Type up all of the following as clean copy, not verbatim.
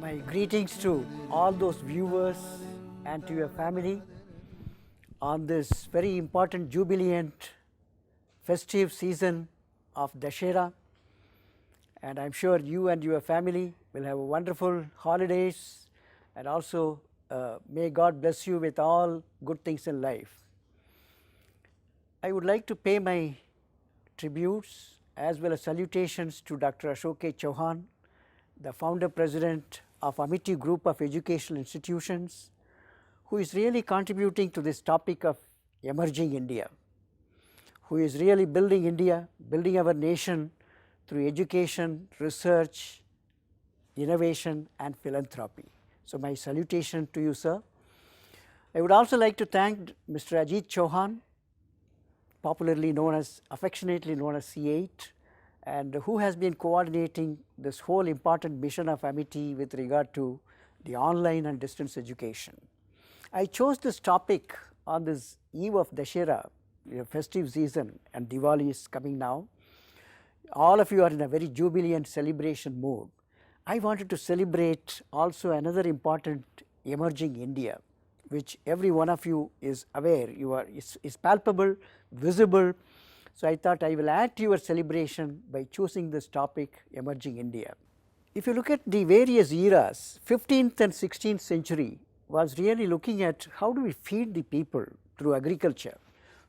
My greetings to all those viewers and to your family on this very important jubilant festive season of Dashera, and I'm sure you and your family will have wonderful holidays, and also may God bless you with all good things in life. I would like to pay my tributes as well as salutations to Dr. Ashok Chauhan, the founder president of Amity group of educational institutions, who is really contributing to this topic of emerging India, who is really building India, building our nation through education, research, innovation and philanthropy. So, my salutation to you, sir. I would also like to thank Mr. Ajit Chauhan, popularly known as, affectionately known as C8, and who has been coordinating this whole important mission of Amity with regard to the online and distance education. I chose this topic on this eve of Dashera, festive season, and Diwali is coming now. All of you are in a very jubilant celebration mood. I wanted to celebrate also another important emerging India, which every one of you is aware, is palpable, visible. So, I thought I will add to your celebration by choosing this topic, emerging India. If you look at the various eras, 15th and 16th century was really looking at how do we feed the people through agriculture.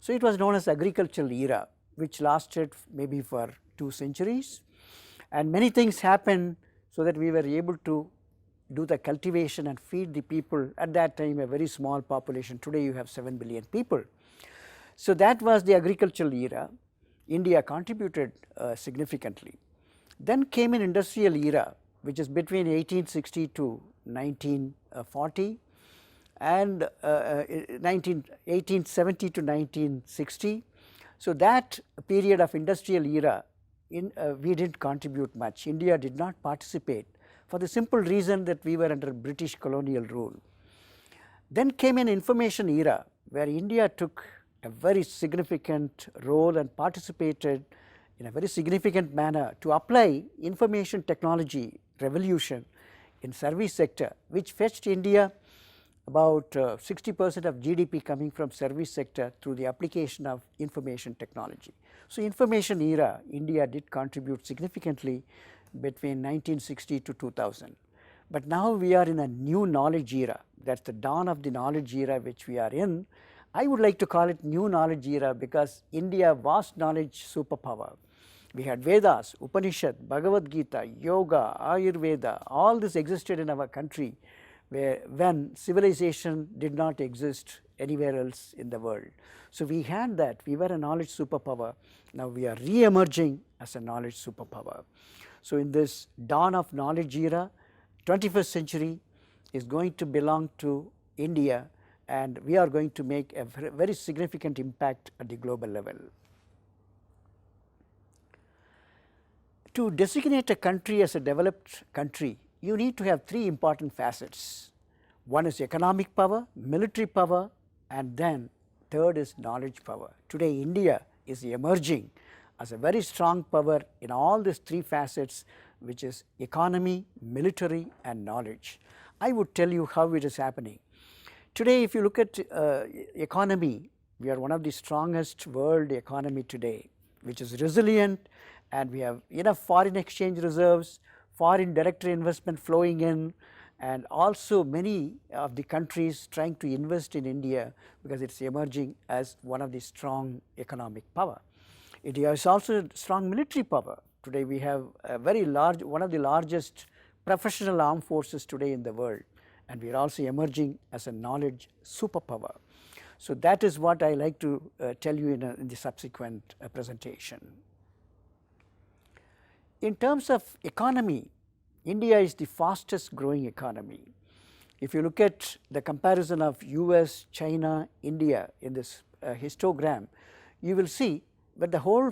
So, it was known as agricultural era, which lasted maybe for 2 centuries, and many things happened so that we were able to do the cultivation and feed the people. At that time a very small population, today you have 7 billion people. So, that was the agricultural era. India contributed significantly. Then came an industrial era, which is between 1860 to 1940 and 1870 to 1960. So, that period of industrial era we did not contribute much. India did not participate for the simple reason that we were under British colonial rule. Then came an information era where India took a very significant role and participated in a very significant manner to apply information technology revolution in service sector, which fetched India about 60% of GDP coming from service sector through the application of information technology. So, information era India did contribute significantly between 1960 to 2000. But now we are in a new knowledge era, that is the dawn of the knowledge era which we are in. I would like to call it new knowledge era because India vast knowledge superpower. We had Vedas, Upanishad, Bhagavad Gita, Yoga, Ayurveda, all this existed in our country when civilization did not exist anywhere else in the world. So, we had that, we were a knowledge superpower, now we are re-emerging as a knowledge superpower. So, in this dawn of knowledge era, 21st century is going to belong to India, and we are going to make a very significant impact at the global level. To designate a country as a developed country, you need to have 3 important facets. One is economic power, military power, and then third is knowledge power. Today India is emerging as a very strong power in all these 3 facets, which is economy, military and knowledge. I would tell you how it is happening. Today if you look at economy, we are one of the strongest world economy today, which is resilient, and we have enough foreign exchange reserves, foreign direct investment flowing in, and also many of the countries trying to invest in India because it is emerging as one of the strong economic power. It is also strong military power. Today we have a very large, one of the largest professional armed forces today in the world, and we are also emerging as a knowledge superpower. So, that is what I like to tell you in the subsequent presentation. In terms of economy, India is the fastest growing economy. If you look at the comparison of US, China, India in this histogram, you will see that the whole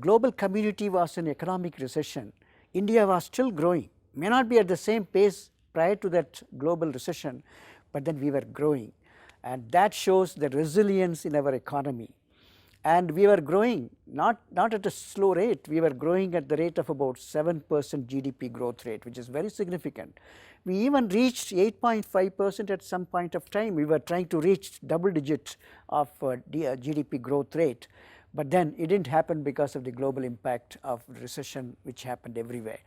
global community was in economic recession. India was still growing, may not be at the same pace prior to that global recession, but then we were growing, and that shows the resilience in our economy. and we were growing not at a slow rate, we were growing at the rate of about 7% GDP growth rate, which is very significant. We even reached 8.5% at some point of time. We were trying to reach double digit of GDP growth rate, but then it did not happen because of the global impact of recession which happened everywhere.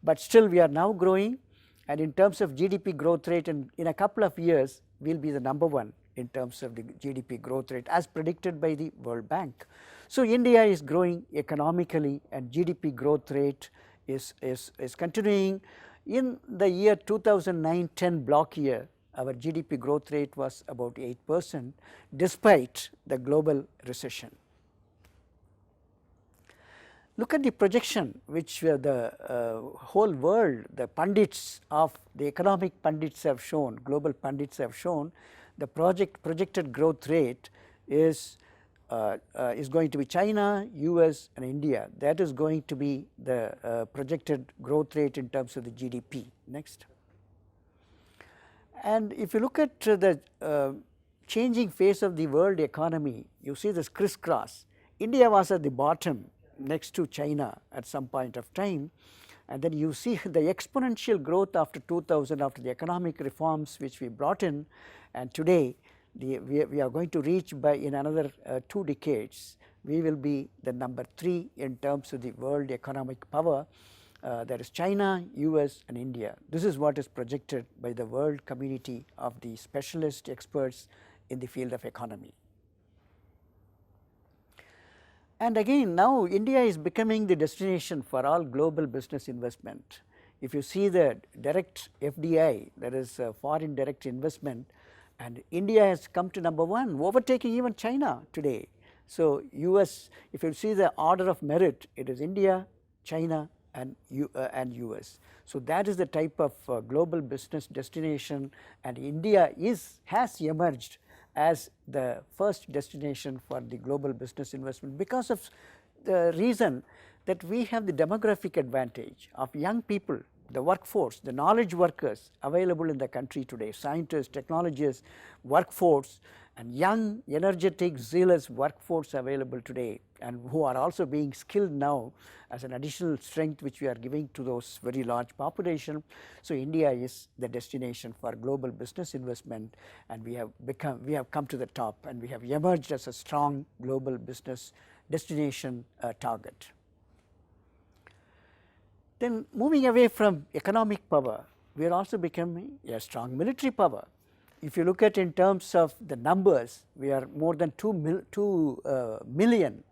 But still we are now growing, and in terms of GDP growth rate, in a couple of years we will be the number one in terms of the GDP growth rate as predicted by the World Bank. So, India is growing economically, and GDP growth rate is continuing. In the year 2009-10 block year, our GDP growth rate was about 8% despite the global recession. Look at the projection which the whole world, the pundits of the economic pundits have shown, global pundits have shown. The projected growth rate is going to be China, US and India. That is going to be the projected growth rate in terms of the GDP. Next. And if you look at the changing face of the world economy, you see this crisscross. India was at the bottom next to China at some point of time, and then you see the exponential growth after 2000, after the economic reforms which we brought in, and today we are going to reach by in another 2 decades, we will be the number 3 in terms of the world economic power. That is China, US and India. This is what is projected by the world community of the specialist experts in the field of economy. And again, now India is becoming the destination for all global business investment. If you see the direct FDI, that is foreign direct investment, and India has come to number 1, overtaking even China today. So, US, if you see the order of merit, it is India, China and US. So, that is the type of global business destination, and India has emerged as the first destination for the global business investment because of the reason that we have the demographic advantage of young people, the workforce, the knowledge workers available in the country today, scientists, technologists, workforce, and young, energetic, zealous workforce available today, and who are also being skilled now as an additional strength which we are giving to those very large population. So, India is the destination for global business investment, and we have come to the top, and we have emerged as a strong global business destination target. Then moving away from economic power, we are also becoming a strong military power. If you look at in terms of the numbers, we are more than 2 million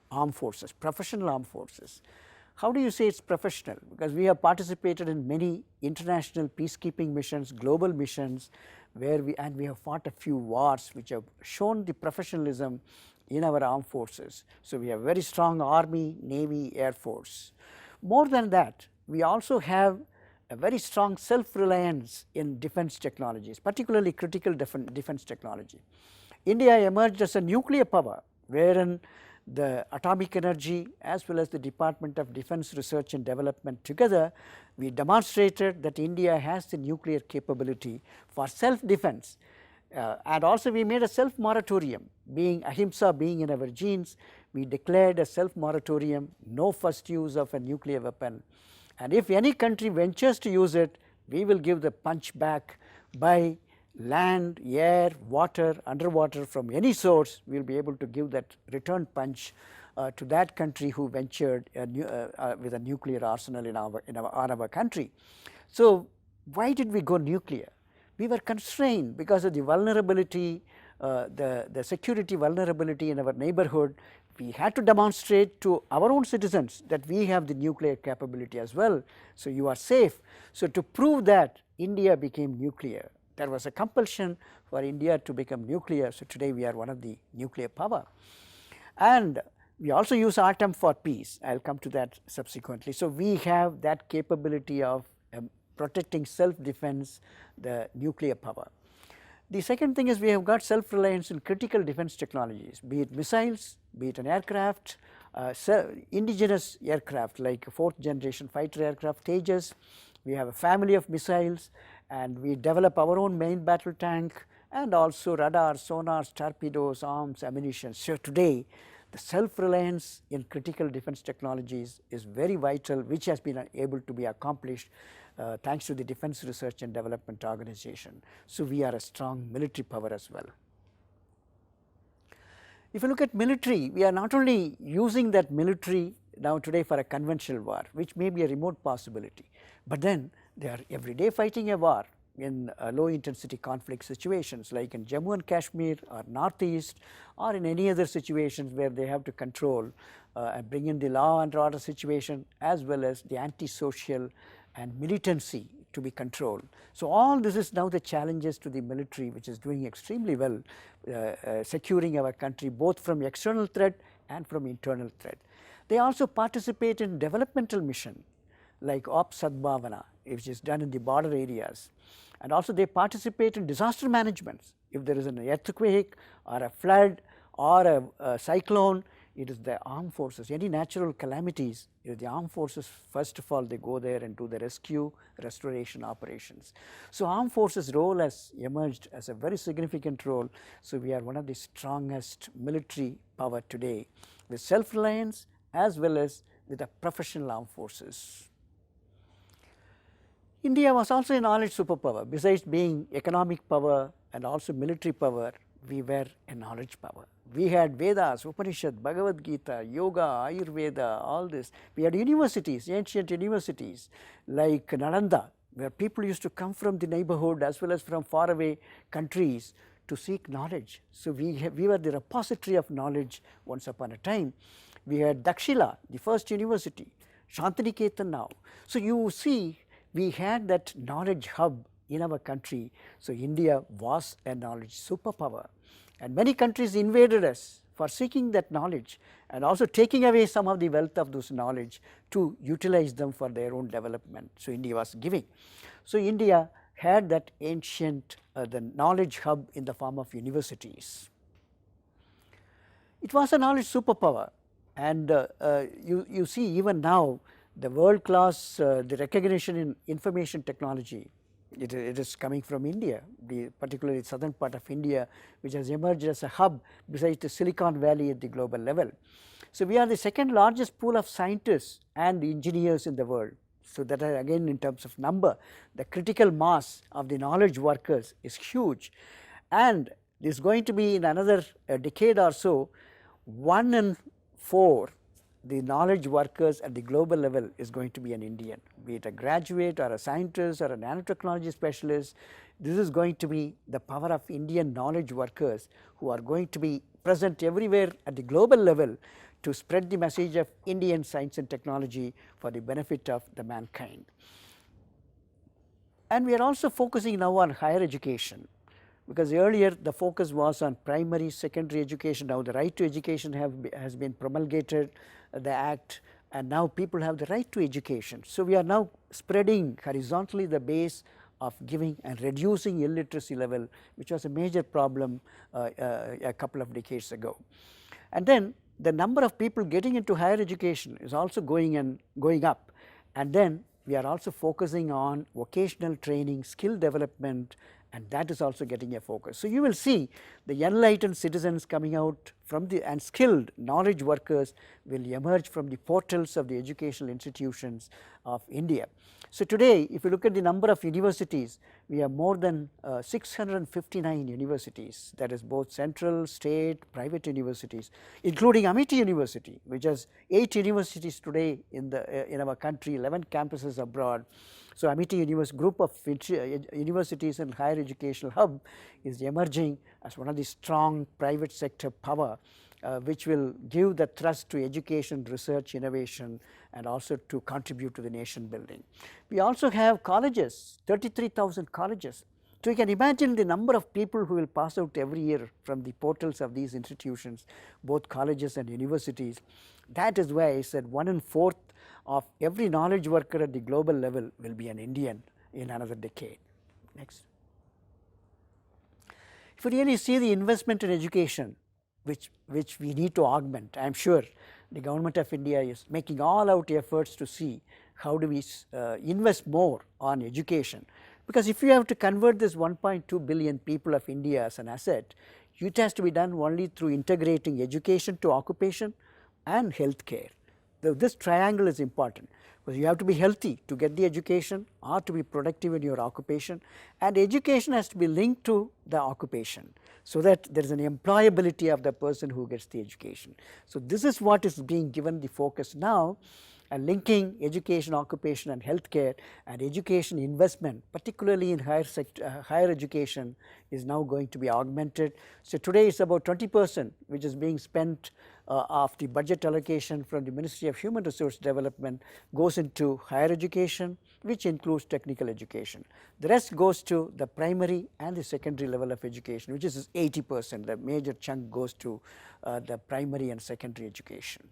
armed forces, professional armed forces. How do you say it is professional? Because we have participated in many international peacekeeping missions, global missions, where we have fought a few wars which have shown the professionalism in our armed forces. So, we have very strong army, navy, air force. More than that, we also have a very strong self-reliance in defense technologies, particularly critical defense technology. India emerged as a nuclear power, wherein the atomic energy as well as the Department of Defense Research and Development together, we demonstrated that India has the nuclear capability for self-defense. And also we made a self-moratorium, being ahimsa being in our genes, we declared a self-moratorium, no first use of a nuclear weapon. And if any country ventures to use it, we will give the punch back by land, air, water, underwater, from any source. We will be able to give that return punch to that country who ventured with a nuclear arsenal on our country. So, why did we go nuclear? We were constrained because of the vulnerability, the security vulnerability in our neighborhood. We had to demonstrate to our own citizens that we have the nuclear capability as well. So, you are safe. So, to prove that, India became nuclear. There was a compulsion for India to become nuclear. So, today we are one of the nuclear power. And we also use atom for peace. I will come to that subsequently. So, we have that capability of protecting self-defense, the nuclear power. The second thing is we have got self-reliance in critical defense technologies, be it missiles, be it an aircraft, indigenous aircraft like 4th generation fighter aircraft, Tejas. We have a family of missiles, and we develop our own main battle tank, and also radar, sonars, torpedoes, arms, ammunition. So, today The self-reliance in critical defense technologies is very vital, which has been able to be accomplished thanks to the Defense Research and Development Organization. So, we are a strong military power as well. If you look at military, we are not only using that military now today for a conventional war, which may be a remote possibility, but then they are every day fighting a war in low intensity conflict situations like in Jammu and Kashmir or Northeast or in any other situations where they have to control and bring in the law and order situation as well as the antisocial and militancy to be controlled. So, all this is now the challenges to the military, which is doing extremely well securing our country both from external threat and from internal threat. They also participate in developmental mission like Ops Sadbhavana, which is done in the border areas, and also they participate in disaster management. If there is an earthquake or a flood or a cyclone, it is the armed forces. Any natural calamities, it is the armed forces first of all they go there and do the rescue restoration operations. So, armed forces role has emerged as a very significant role. So, we are one of the strongest military power today with self-reliance as well as with the professional armed forces. India was also a knowledge superpower. Besides being economic power and also military power, we were a knowledge power. We had Vedas, Upanishad, Bhagavad Gita, Yoga, Ayurveda, all this. We had universities, ancient universities like Nalanda, where people used to come from the neighborhood as well as from faraway countries to seek knowledge. So, we were the repository of knowledge once upon a time. We had Dakshila, the first university, Shantiniketan now. So, you see we had that knowledge hub in our country. So, India was a knowledge superpower and many countries invaded us for seeking that knowledge and also taking away some of the wealth of those knowledge to utilize them for their own development. So, India was giving. So, India had that ancient the knowledge hub in the form of universities. It was a knowledge superpower, and you see even now the world class the recognition in information technology, it is coming from India, particularly the southern part of India, which has emerged as a hub besides the Silicon Valley at the global level. So, we are the second largest pool of scientists and engineers in the world. So, that again in terms of number, the critical mass of the knowledge workers is huge, and this is going to be in another decade or so, 1 in 4 the knowledge workers at the global level is going to be an Indian, be it a graduate or a scientist or a nanotechnology specialist. This is going to be the power of Indian knowledge workers who are going to be present everywhere at the global level to spread the message of Indian science and technology for the benefit of the mankind. And we are also focusing now on higher education, because earlier the focus was on primary, secondary education. Now, the right to education has been promulgated, the act, and now people have the right to education. So, we are now spreading horizontally the base of giving and reducing illiteracy level, which was a major problem a couple of decades ago. And then the number of people getting into higher education is also going up, and then we are also focusing on vocational training, skill development, and that is also getting a focus. So, you will see the enlightened citizens coming out from the and skilled knowledge workers will emerge from the portals of the educational institutions of India. So, today if you look at the number of universities, we have more than 659 universities, that is both central, state, private universities, including Amity University, which has 8 universities today in our country, 11 campuses abroad. So, Amity group of universities and higher educational hub is emerging as one of the strong private sector power, which will give the thrust to education, research, innovation, and also to contribute to the nation building. We also have colleges, 33,000 colleges. So, you can imagine the number of people who will pass out every year from the portals of these institutions, both colleges and universities. That is why I said 1 in 4 of every knowledge worker at the global level will be an Indian in another decade. Next. If you really see the investment in education, which we need to augment, I am sure the government of India is making all out efforts to see how do we invest more on education, because if you have to convert this 1.2 billion people of India as an asset, It has to be done only through integrating education to occupation and health care. This triangle is important, because you have to be healthy to get the education or to be productive in your occupation, and education has to be linked to the occupation, so that there is an employability of the person who gets the education. So, this is what is being given the focus now, and linking education, occupation and healthcare, and education investment, particularly in higher education, is now going to be augmented. So, today it is about 20% which is being spent of the budget allocation from the Ministry of Human Resource Development goes into higher education, which includes technical education. The rest goes to the primary and the secondary level of education, which is 80%. The major chunk goes to the primary and secondary education.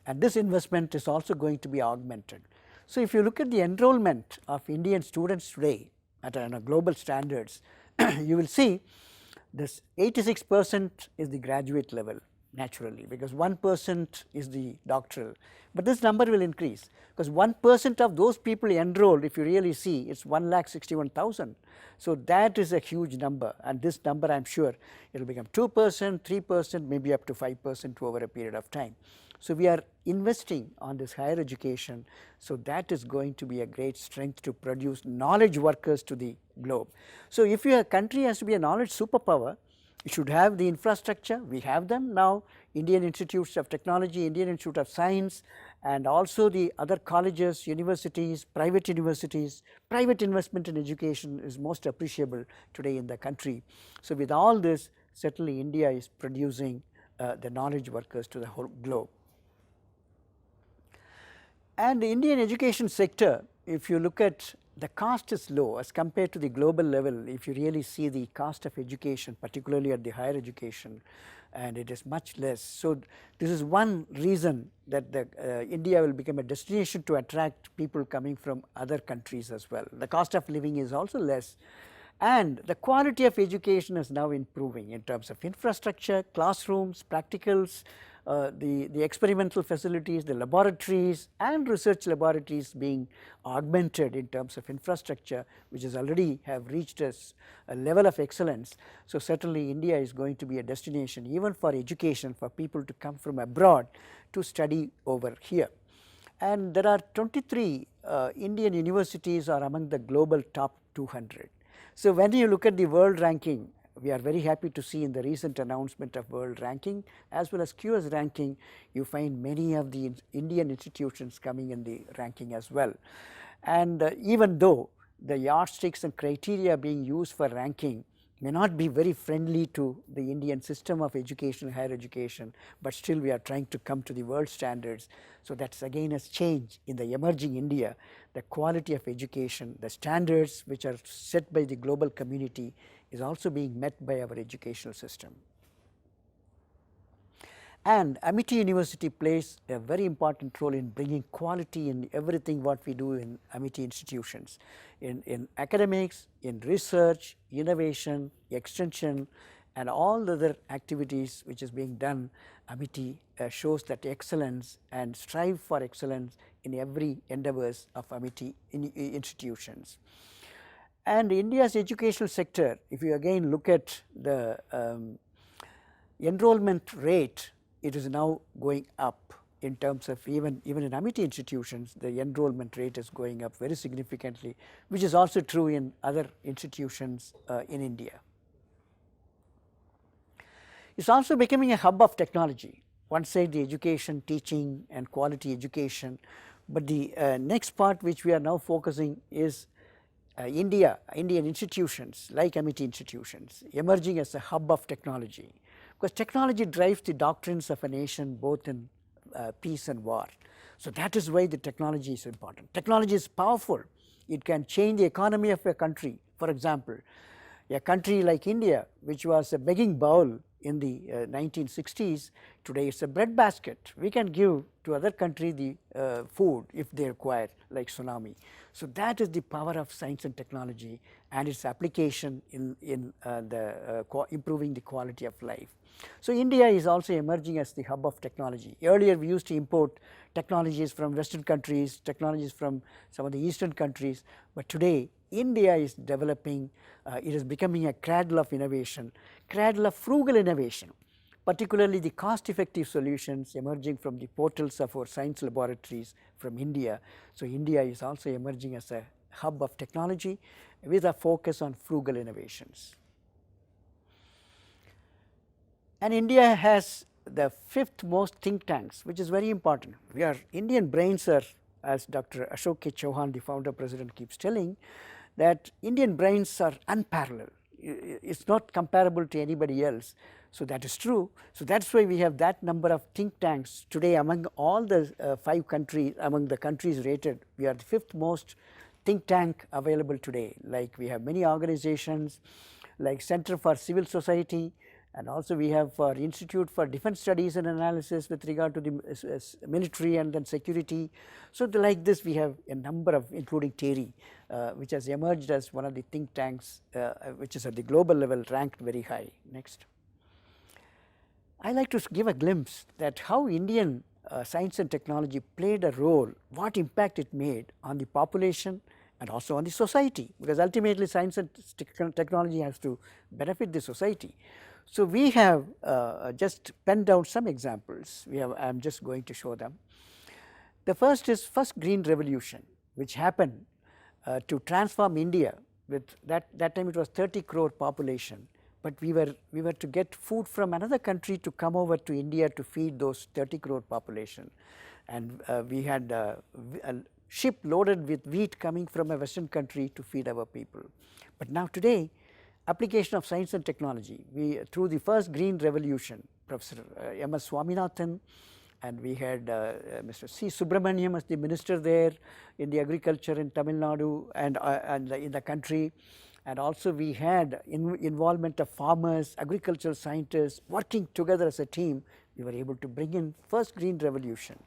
And this investment is also going to be augmented. So, if you look at the enrollment of Indian students today at a global standards, you will see this 86% is the graduate level naturally, because 1% is the doctoral, but this number will increase, because 1% of those people enrolled, if you really see, it is 1,61,000. So, that is a huge number, and this number I am sure it will become 2%, 3%, maybe up to 5% over a period of time. So, we are investing on this higher education, so that is going to be a great strength to produce knowledge workers to the globe. So, if your country has to be a knowledge superpower, it should have the infrastructure. We have them now, Indian Institutes of Technology, Indian Institute of Science, and also the other colleges, universities, private universities. Private investment in education is most appreciable today in the country. So, with all this, certainly India is producing the knowledge workers to the whole globe. And the Indian education sector, if you look at, the cost is low as compared to the global level. If you really see the cost of education, particularly at the higher education, and it is much less. So, this is one reason that India will become a destination to attract people coming from other countries as well. The cost of living is also less, and the quality of education is now improving in terms of infrastructure, classrooms, practicals, the experimental facilities, the laboratories and research laboratories being augmented in terms of infrastructure, which has already have reached a level of excellence. So, certainly India is going to be a destination even for education, for people to come from abroad to study over here. And there are 23 Indian universities are among the global top 200. So, when you look at the world ranking, we are very happy to see in the recent announcement of world ranking as well as QS ranking, you find many of the Indian institutions coming in the ranking as well. And even though the yardsticks and criteria being used for ranking may not be very friendly to the Indian system of education, higher education, but still we are trying to come to the world standards. So, that is again a change in the emerging India, the quality of education, the standards which are set by the global community is also being met by our educational system. And Amity University plays a very important role in bringing quality in everything what we do in Amity institutions, in academics, in research, innovation, extension and all the other activities which is being done. Amity shows that excellence and strive for excellence in every endeavors of Amity institutions. And India's educational sector, if you again look at the enrollment rate, it is now going up in terms of even in Amity institutions, the enrollment rate is going up very significantly, which is also true in other institutions in India. It is also becoming a hub of technology, one side the education, teaching and quality education, but the next part which we are now focusing is Indian institutions like Amity institutions emerging as a hub of technology, because technology drives the doctrines of a nation both in peace and war. So, that is why the technology is important. Technology is powerful, it can change the economy of a country. For example, a country like India, which was a begging bowl in the 1960s, today it is a bread basket. We can give to other country the food if they require, like tsunami. So, that is the power of science and technology and its application in improving the quality of life. So, India is also emerging as the hub of technology. Earlier we used to import technologies from western countries, technologies from some of the eastern countries, but today India is developing, it is becoming a cradle of innovation, cradle of frugal innovation, particularly the cost-effective solutions emerging from the portals of our science laboratories from India. So, India is also emerging as a hub of technology with a focus on frugal innovations. And India has the 5th most think tanks, which is very important. Indian brains are, as Dr. Ashok K. Chauhan, the founder president, keeps telling, that Indian brains are unparalleled. It's not comparable to anybody else. So, that is true. So, that is why we have that number of think tanks today among all the 5 countries, among the countries rated. We are the 5th most think tank available today. Like we have many organizations like Center for Civil Society, and also we have for Institute for Defense Studies and Analysis with regard to the military and then security. So, like this we have a number of, including TERI, which has emerged as one of the think tanks which is at the global level ranked very high. Next. I like to give a glimpse that how Indian science and technology played a role, what impact it made on the population and also on the society, because ultimately science and technology has to benefit the society. So, we have just penned down some examples. I am just going to show them. The first is first green revolution, which happened to transform India with that time it was 30 crore population, but we were to get food from another country to come over to India to feed those 30 crore population, and we had a ship loaded with wheat coming from a western country to feed our people. But now today, application of science and technology, through the first green revolution, Professor M.S. Swaminathan, and we had Mr. C. Subramaniam as the minister there in the agriculture in Tamil Nadu and in the country, and also we had involvement of farmers, agricultural scientists working together as a team. We were able to bring in first green revolution.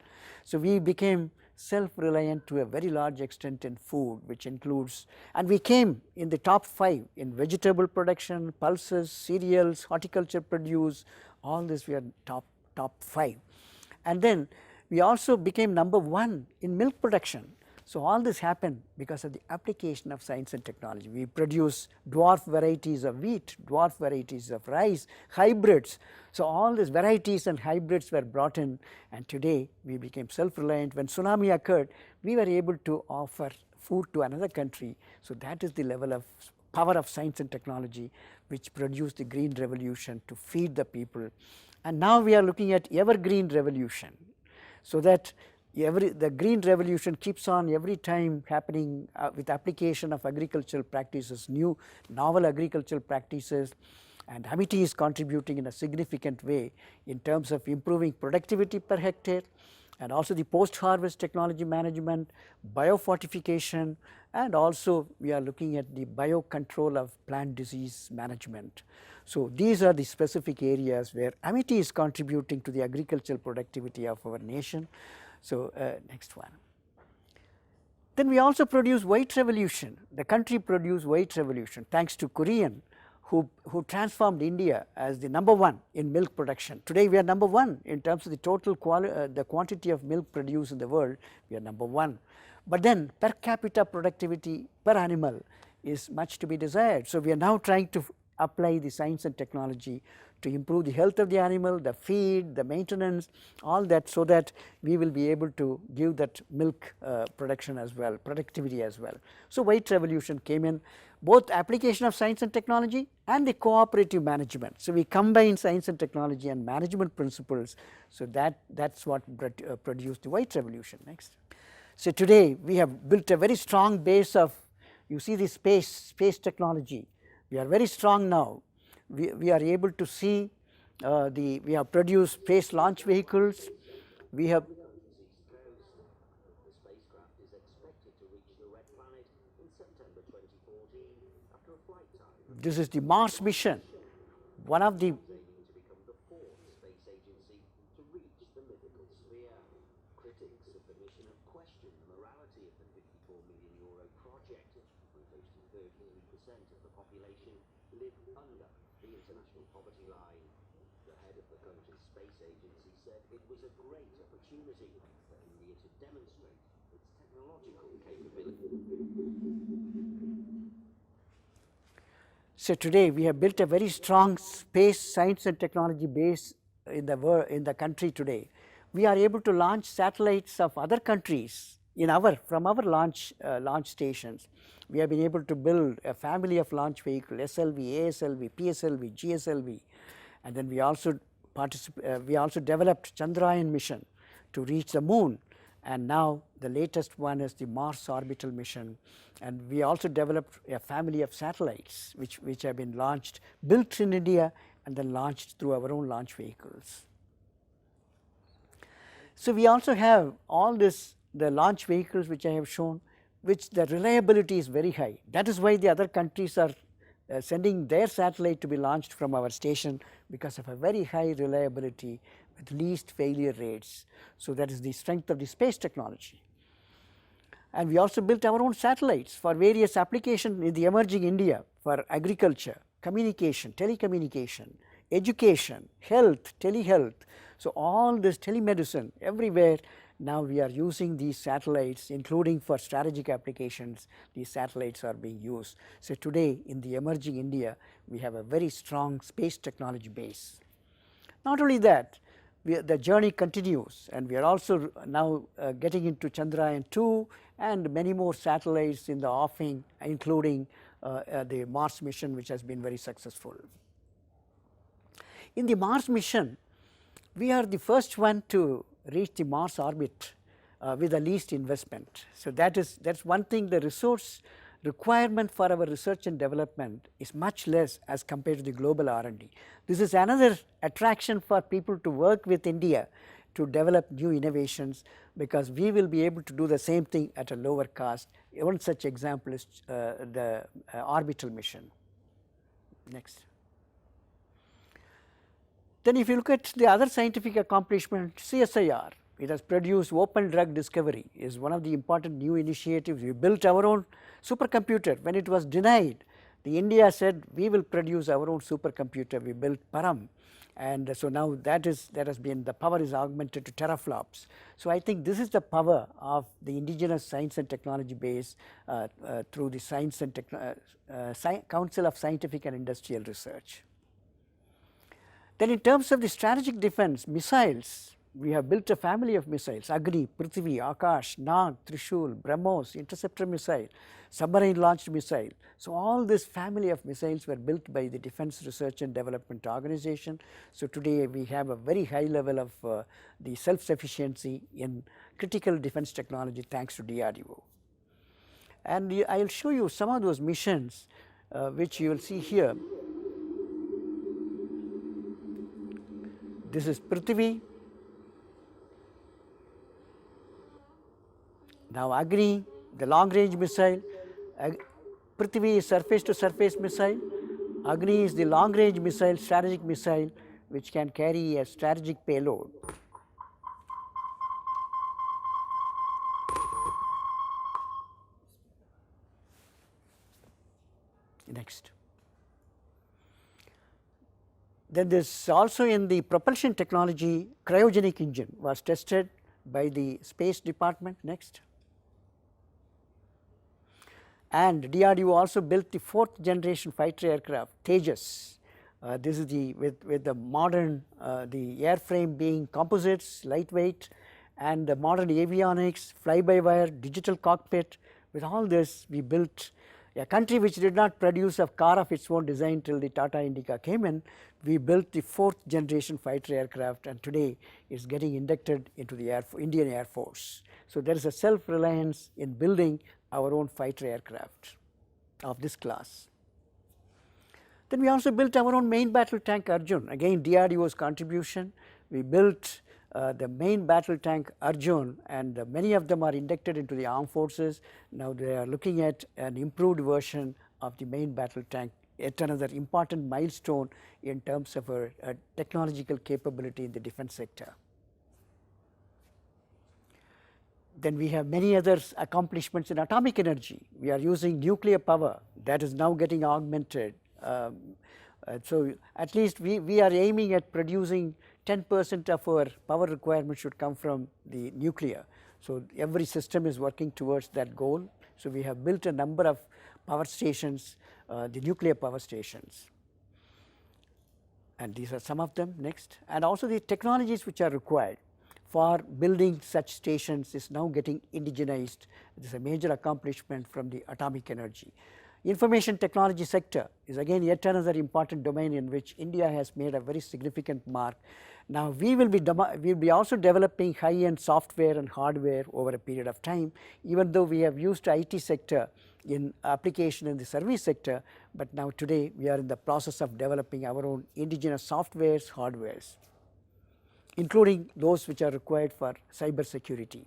So, we became self-reliant to a very large extent in food, which includes, and we came in the top 5 in vegetable production, pulses, cereals, horticulture produce, all this we are top 5. And then we also became number 1 in milk production. So, all this happened because of the application of science and technology. We produce dwarf varieties of wheat, dwarf varieties of rice, hybrids. So, all these varieties and hybrids were brought in, and today we became self-reliant. When tsunami occurred, we were able to offer food to another country. So, that is the level of power of science and technology which produced the green revolution to feed the people. And now we are looking at evergreen revolution, so that the green revolution keeps on every time happening with application of agricultural practices, new novel agricultural practices, and Amity is contributing in a significant way in terms of improving productivity per hectare, and also the post-harvest technology management, biofortification, and also we are looking at the biocontrol of plant disease management. So, these are the specific areas where Amity is contributing to the agricultural productivity of our nation. So, next one. Then we also produce white revolution. The country produced white revolution thanks to Korean who transformed India as the number 1 in milk production. Today we are number 1 in terms of the total the quantity of milk produced in the world. We are number 1. But then per capita productivity per animal is much to be desired. So, we are now trying to apply the science and technology to improve the health of the animal, the feed, the maintenance, all that, so that we will be able to give that milk production as well, productivity as well. So, white revolution came in, both application of science and technology and the cooperative management. So, we combine science and technology and management principles. So, that's what produced the white revolution. Next. So, today we have built a very strong base of, you see the space technology. We are very strong now. We are able to see we have produced space launch vehicles. We have The spacecraft is expected to reach the red planet in September 2014 after a flight time. This is the Mars mission, one of the Aiming to become the 4th space agency to reach the mythical sphere. Critics of the mission have questioned the morality of the €54 million project, when close to 13% of the population live under the international poverty line. The head of the country's space agency said it was a great opportunity for India to demonstrate its technological capability. So today we have built a very strong space science and technology base in the country today. We are able to launch satellites of other countries from our launch stations. We have been able to build a family of launch vehicles, SLV, ASLV, PSLV, GSLV, and then we also developed Chandrayaan mission to reach the moon, and now the latest one is the Mars orbital mission, and we also developed a family of satellites which have been launched, built in India and then launched through our own launch vehicles. So we also have all the launch vehicles which I have shown, which the reliability is very high. That is why the other countries are sending their satellite to be launched from our station, because of a very high reliability with least failure rates. So that is the strength of the space technology. And we also built our own satellites for various applications in the emerging India, for agriculture, communication, telecommunication, education, health, telehealth. So all this telemedicine everywhere, now we are using these satellites, including for strategic applications. These satellites are being used. So today in the emerging India, we have a very strong space technology base. Not only that, the journey continues, and we are also now getting into Chandrayaan-2 and many more satellites in the offing, including the Mars mission, which has been very successful. In the Mars mission, we are the first one to reach the Mars orbit with the least investment. So that's one thing. The resource requirement for our research and development is much less as compared to the global R&D. This is another attraction for people to work with India to develop new innovations, because we will be able to do the same thing at a lower cost. One such example is the orbital mission. Next. Then if you look at the other scientific accomplishment, CSIR, it has produced open drug discovery, is one of the important new initiatives. We built our own supercomputer. When it was denied, the India said we will produce our own supercomputer. We built Param, and so now the power is augmented to teraflops. So I think this is the power of the indigenous science and technology base through the Science and Council of Scientific and Industrial Research. Then in terms of the strategic defense, missiles, we have built a family of missiles: Agni, Prithvi, Akash, Nag, Trishul, BrahMos, interceptor missile, submarine launched missile. So all this family of missiles were built by the Defense Research and Development Organization. So today we have a very high level of the self-sufficiency in critical defense technology, thanks to DRDO. And I will show you some of those missions which you will see here. This is Prithvi. Now Agni, the long range missile. Prithvi is surface to surface missile. Agni is the long range missile, strategic missile, which can carry a strategic payload. Next. Then this also in the propulsion technology, cryogenic engine was tested by the Space Department. Next. And DRDO also built the 4th generation fighter aircraft, Tejas. This is with the modern, the airframe being composites, lightweight, and the modern avionics, fly-by-wire, digital cockpit. With all this, we built a country which did not produce a car of its own design till the Tata Indica came in. We built the 4th generation fighter aircraft, and today is getting inducted into the Indian Air Force. So there is a self-reliance in building our own fighter aircraft of this class. Then we also built our own main battle tank Arjun. Again, DRDO's contribution. We built the main battle tank Arjun, and many of them are inducted into the armed forces. Now they are looking at an improved version of the main battle tank, yet another important milestone in terms of our technological capability in the defense sector. Then we have many other accomplishments in atomic energy. We are using nuclear power that is now getting augmented. So at least we are aiming at producing 10% of our power requirement should come from the nuclear. So every system is working towards that goal. So we have built a number of power stations the nuclear power stations. And these are some of them next. And also the technologies which are required for building such stations is now getting indigenized. It is a major accomplishment from the atomic energy. Information technology sector is again yet another important domain in which India has made a very significant mark. Now, we will be also developing high-end software and hardware over a period of time, even though we have used IT sector in application in the service sector, but now today we are in the process of developing our own indigenous softwares, hardwares, including those which are required for cyber security.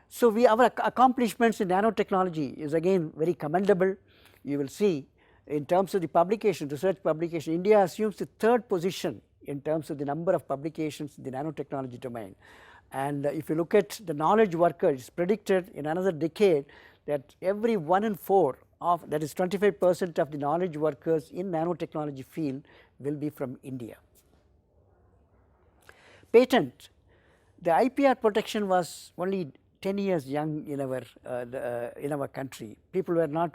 So, our accomplishments in nanotechnology is again very commendable. You will see in terms of the publication, research publication, India assumes the 3rd position in terms of the number of publications in the nanotechnology domain. And if you look at the knowledge workers, it's predicted in another decade that every 1 in 4 of, that is 25% of the knowledge workers in nanotechnology field will be from India. Patent, the IPR protection was only 10 years young in our country. People were not,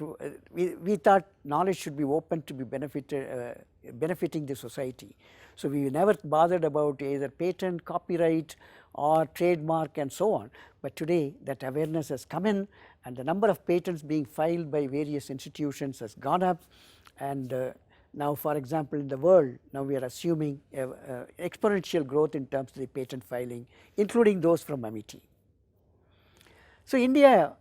we thought knowledge should be open to be benefiting the society. So, we never bothered about either patent, copyright or trademark and so on, but today that awareness has come in and the number of patents being filed by various institutions has gone up. And now, for example, in the world, now we are assuming exponential growth in terms of the patent filing, including those from Amity. So, India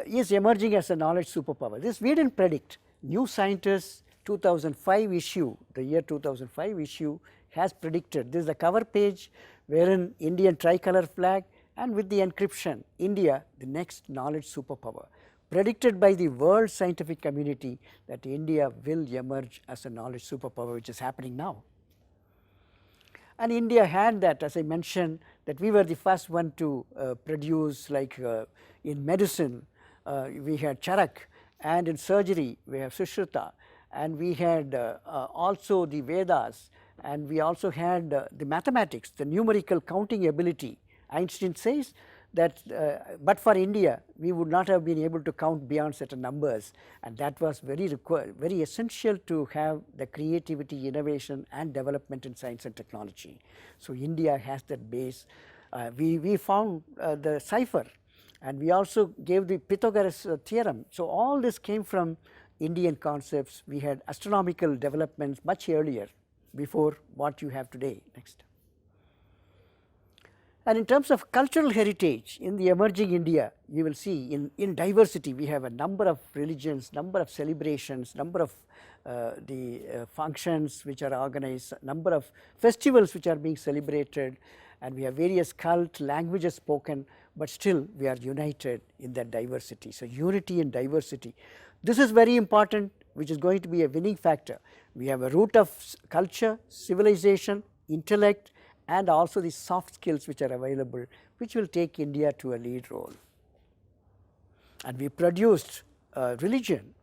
is emerging as a knowledge superpower. This we did not predict. New Scientist 2005 issue, the year 2005 issue has predicted. This is the cover page wherein Indian tricolor flag and with the encryption, India the next knowledge superpower, predicted by the world scientific community that India will emerge as a knowledge superpower, which is happening now. And India had that, as I mentioned, that we were the first one to produce, like in medicine, we had Charak, and in surgery we have Sushruta, and we had also the Vedas, and we also had the mathematics, the numerical counting ability. Einstein says that but for India, we would not have been able to count beyond certain numbers, and that was very essential to have the creativity, innovation and development in science and technology. So, India has that base. We found the cipher, and we also gave the Pythagoras theorem. So, all this came from Indian concepts. We had astronomical developments much earlier, before what you have today. Next. And in terms of cultural heritage in the emerging India, you will see in diversity we have a number of religions, number of celebrations, number of functions which are organized, number of festivals which are being celebrated, and we have various cult languages spoken, but still we are united in that diversity. So, unity and diversity, this is very important, which is going to be a winning factor. We have a root of culture, civilization, intellect, and also the soft skills which are available, which will take India to a lead role. And we produced religion.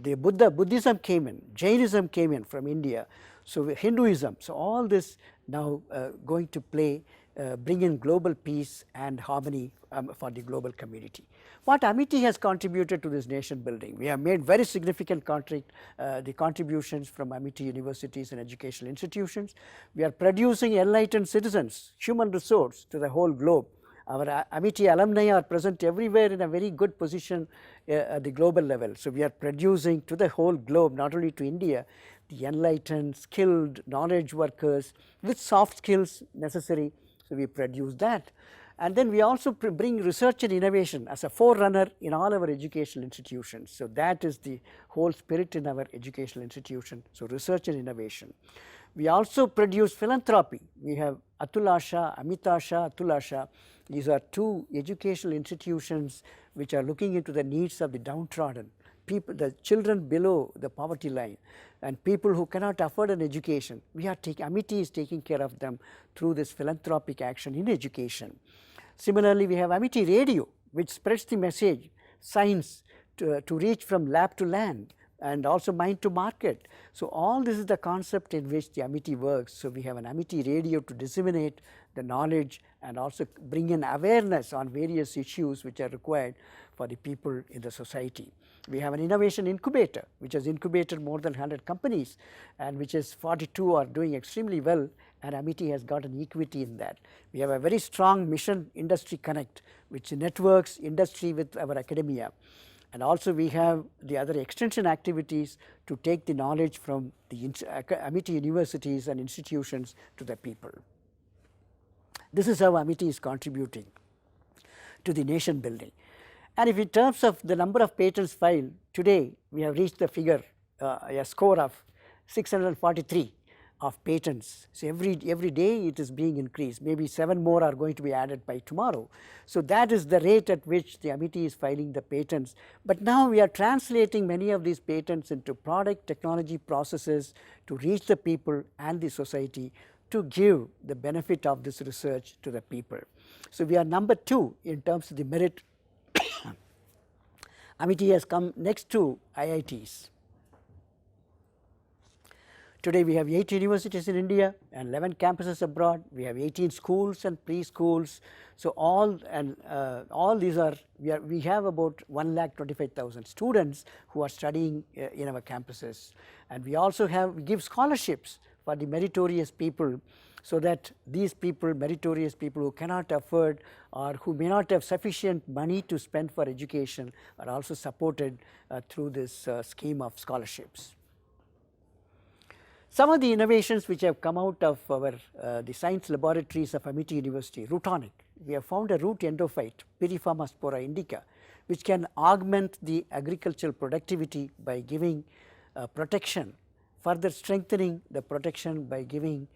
Buddhism came in, Jainism came in from India, so Hinduism. So, all this now going to bring in global peace and harmony for the global community. What Amity has contributed to this nation building? We have made very significant the contributions from Amity universities and educational institutions. We are producing enlightened citizens, human resource to the whole globe. Our Amity alumni are present everywhere in a very good position at the global level. So, we are producing to the whole globe, not only to India, the enlightened, skilled knowledge workers with soft skills necessary. So, we produce that. And then we also bring research and innovation as a forerunner in all our educational institutions. So, that is the whole spirit in our educational institution. So, research and innovation. We also produce philanthropy. We have Atulasha, Amitasha, Atulasha. These are two educational institutions which are looking into the needs of the downtrodden, people, the children below the poverty line, and people who cannot afford an education. Amity is taking care of them through this philanthropic action in education. Similarly, we have Amity Radio, which spreads the message, science to reach from lab to land, and also mind to market. So, all this is the concept in which the Amity works. So, we have an Amity radio to disseminate the knowledge and also bring in awareness on various issues which are required for the people in the society. We have an innovation incubator which has incubated more than 100 companies and which is 42 are doing extremely well, and Amity has got an equity in that. We have a very strong mission industry connect which networks industry with our academia, and also we have the other extension activities to take the knowledge from the Amity universities and institutions to the people. This is how Amity is contributing to the nation building. And if in terms of the number of patents filed, today we have reached the figure, a score of 643 of patents. So, every day it is being increased, maybe 7 more are going to be added by tomorrow. So, that is the rate at which the Amity is filing the patents, but now we are translating many of these patents into product technology processes to reach the people and the society to give the benefit of this research to the people. So, we are number 2 in terms of the merit. Amity has come next to IITs. Today we have 8 universities in India and 11 campuses abroad. We have 18 schools and preschools. So, all these are we have about 1,25,000 students who are studying in our campuses, and we also give scholarships for the meritorious people, so that these people, meritorious people who cannot afford or who may not have sufficient money to spend for education, are also supported through this scheme of scholarships. Some of the innovations which have come out of our the science laboratories of Amity University, Rootonic, we have found a root endophyte, Piriforma spora indica, which can augment the agricultural productivity by giving protection, further strengthening the protection by giving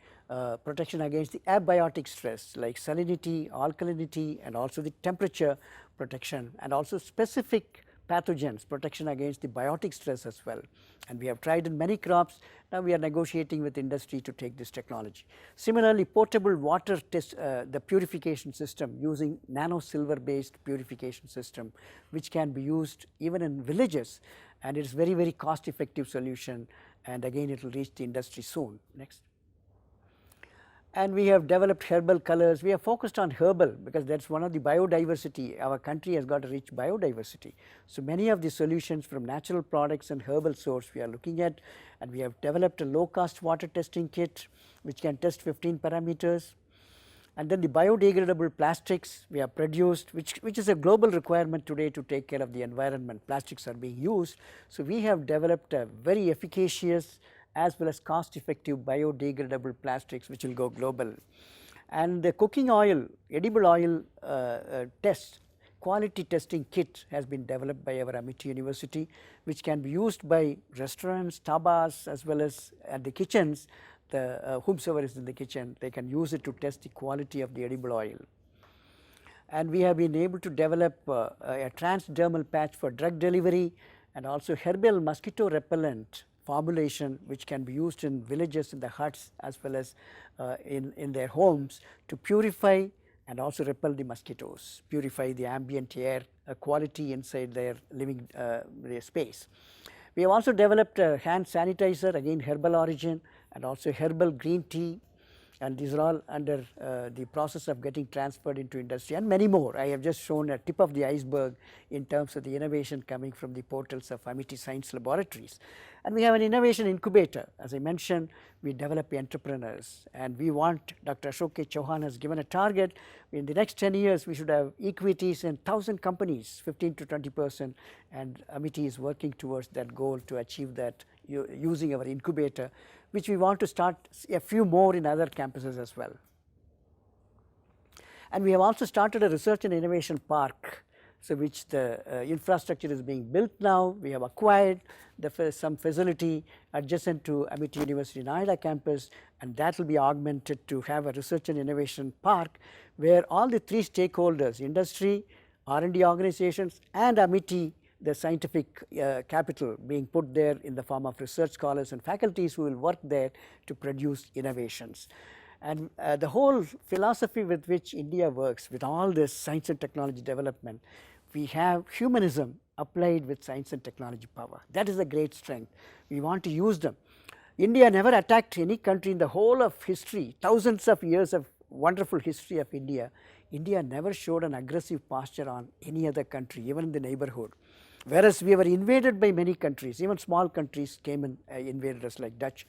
protection against the abiotic stress like salinity, alkalinity, and also the temperature protection, and also specific pathogens, protection against the biotic stress as well. And we have tried in many crops. Now we are negotiating with industry to take this technology. Similarly, portable water test, the purification system using nano silver based purification system, which can be used even in villages, and it is very cost effective solution, and again it will reach the industry soon. Next. And we have developed herbal colors. We are focused on herbal because that is one of the biodiversity. Our country has got a rich biodiversity. So, many of the solutions from natural products and herbal source we are looking at, and we have developed a low cost water testing kit which can test 15 parameters. And then the biodegradable plastics we have produced, which is a global requirement today to take care of the environment. Plastics are being used. So, we have developed a very efficacious as well as cost effective biodegradable plastics which will go global. And the cooking oil, edible oil test, quality testing kit has been developed by our Amity University, which can be used by restaurants, dhabas, as well as at the kitchens. The whomsoever is in the kitchen, they can use it to test the quality of the edible oil. And we have been able to develop a transdermal patch for drug delivery, and also herbal mosquito repellent formulation which can be used in villages, in the huts, as well as in their homes to purify and also repel the mosquitoes, purify the ambient air quality inside their living space. We have also developed a hand sanitizer, again herbal origin, and also herbal green tea, and these are all under the process of getting transferred into industry, and many more. I have just shown a tip of the iceberg in terms of the innovation coming from the portals of Amity Science Laboratories. And we have an innovation incubator. As I mentioned, we develop entrepreneurs, and we want, Dr. Ashok K. Chauhan has given a target. In the next 10 years, we should have equities in 1,000 companies, 15 to 20%, and Amity is working towards that goal to achieve that using our incubator, which we want to start a few more in other campuses as well. And we have also started a research and innovation park, so which the infrastructure is being built now. We have acquired some facility adjacent to Amity University Noida campus, and that will be augmented to have a research and innovation park where all the 3 stakeholders, industry, R&D organizations, and Amity, the scientific capital, being put there in the form of research scholars and faculties who will work there to produce innovations. And the whole philosophy with which India works with all this science and technology development, we have humanism applied with science and technology power. That is a great strength. We want to use them. India never attacked any country in the whole of history, thousands of years of wonderful history of India. India never showed an aggressive posture on any other country, even in the neighborhood. Whereas we were invaded by many countries, even small countries came and invaded us like Dutch,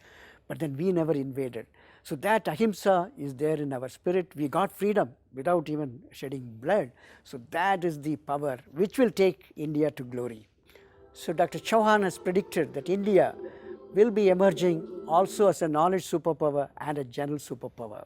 but then we never invaded. So that ahimsa is there in our spirit. We got freedom without even shedding blood. So that is the power which will take India to glory. So Dr. Chauhan has predicted that India will be emerging also as a knowledge superpower and a general superpower.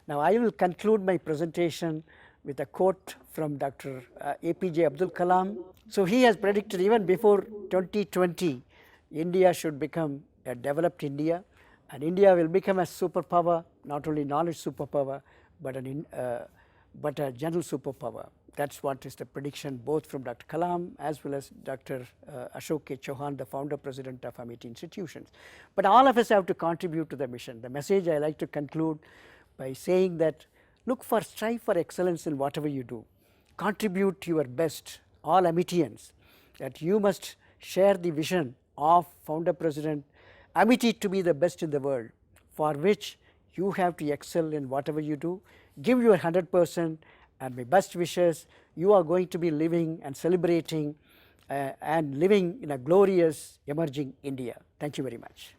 Now I will conclude my presentation with a quote from Dr. APJ Abdul Kalam. So he has predicted even before 2020, India should become a developed India, and India will become a superpower, not only knowledge superpower, but a general superpower. That's what is the prediction both from Dr. Kalam as well as Dr. Ashok K. Chauhan, the founder president of Amity institutions. But all of us have to contribute to the mission. The message I like to conclude by saying that strive for excellence in whatever you do. Contribute your best, all Amitians, that you must share the vision of founder president Amity to be the best in the world, for which you have to excel in whatever you do. Give your 100%, and my best wishes. You are going to be living and celebrating and living in a glorious emerging India. Thank you very much.